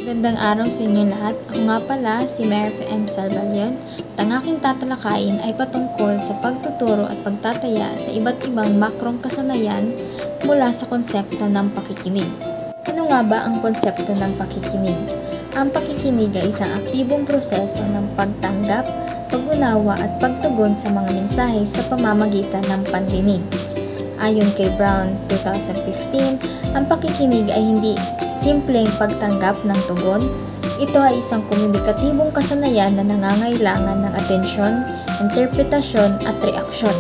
Magandang araw sa inyo lahat. Ako nga pala si Mary M. Salvalion at ang aking tatalakayin ay patungkol sa pagtuturo at pagtataya sa iba't ibang makrong kasanayan mula sa konsepto ng pakikinig. Ano nga ba ang konsepto ng pakikinig? Ang pakikinig ay isang aktibong proseso ng pagtanggap, pag-unawa at pagtugon sa mga mensahe sa pamamagitan ng pandinig. Ayon kay Brown 2015, ang pakikinig ay hindi simpleng pagtanggap ng tugon. Ito ay isang komunikatibong kasanayan na nangangailangan ng atensyon, interpretasyon at reaksyon.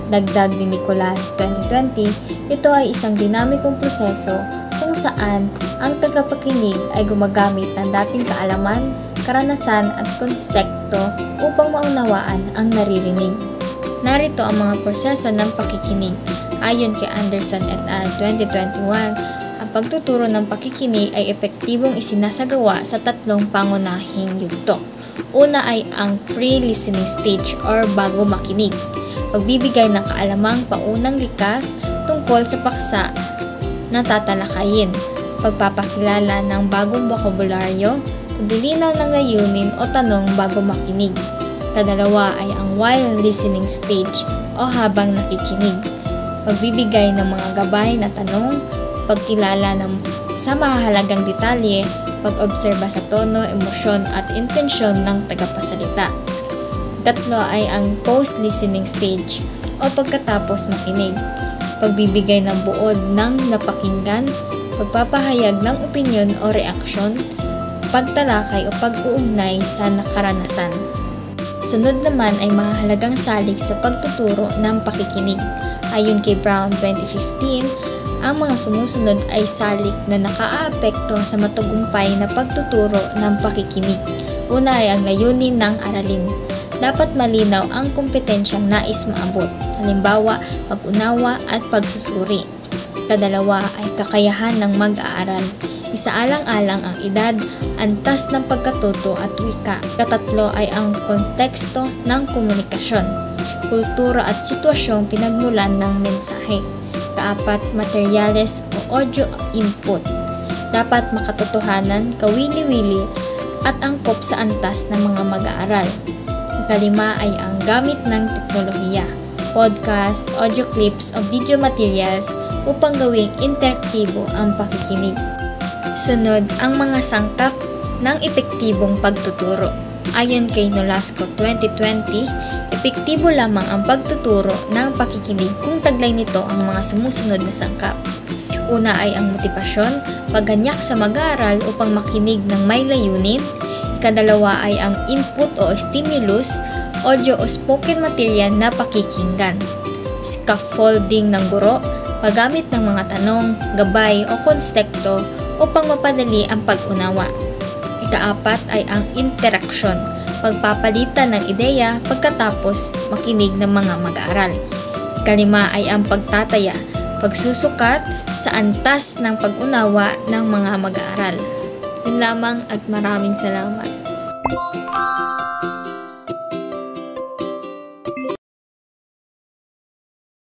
Dagdag ni Nicholas 2020, ito ay isang dinamikong proseso kung saan ang tagapakinig ay gumagamit ng dating kaalaman, karanasan at konteksto upang maunawaan ang naririnig. Narito ang mga proseso ng pakikinig. Ayon kay Anderson et al. 2021, ang pagtuturo ng pakikinig ay epektibong isinasagawa sa tatlong pangunahing yugto. Una ay ang pre-listening stage or bago makinig. Pagbibigay ng kaalamang paunang likas tungkol sa paksa na tatalakayin. Pagpapakilala ng bagong bokabularyo, paglilinaw ng layunin o tanong bago makinig. Kadalawa ay ang while listening stage o habang nakikinig. Pagbibigay ng mga gabay na tanong, pagkilala sa mahahalagang detalye, pag-obserba sa tono, emosyon at intensyon ng tagapasalita. Tatlo ay ang post-listening stage o pagkatapos makinig. Pagbibigay ng buod ng napakinggan, pagpapahayag ng opinyon o reaksyon, pagtalakay o pag-uugnay sa nakaranasan. Sunod naman ay mahalagang salik sa pagtuturo ng pakikinig. Ayon kay Brown 2015, ang mga sumusunod ay salik na nakaaapekto sa matagumpay na pagtuturo ng pakikinig. Una ay ang layunin ng aralin. Dapat malinaw ang kompetensyang nais maabot, halimbawa pag-unawa at pagsusuri. Kadalawa ay kakayahan ng mag-aaral. Isaalang-alang ang edad, antas ng pagkatuto at wika. Katatlo ay ang konteksto ng komunikasyon, kultura at sitwasyong pinagmulan ng mensahe. Kaapat, materyales o audio input. Dapat makatotohanan, kawili-wili at angkop sa antas ng mga mag-aaral. Kalima ay ang gamit ng teknolohiya, podcast, audio clips o video materials upang gawing interaktibo ang pakikinig. Sunod, ang mga sangkap ng epektibong pagtuturo. Ayon kay Nolasco 2020, epektibo lamang ang pagtuturo ng pakikinig kung taglay nito ang mga sumusunod na sangkap. Una ay ang motibasyon, pagganyak sa mag-aaral upang makinig ng may layunin. Ikadalawa ay ang input o stimulus, audio o spoken material na pakikinggan. Scaffolding ng guro, paggamit ng mga tanong, gabay o konteksto upang mapadali ang pag-unawa. Ikaapat ay ang interaction, pagpapalitan ng ideya pagkatapos makinig ng mga mag-aaral. Ikalima ay ang pagtataya, pagsusukat sa antas ng pag-unawa ng mga mag-aaral. Yun lamang at maraming salamat.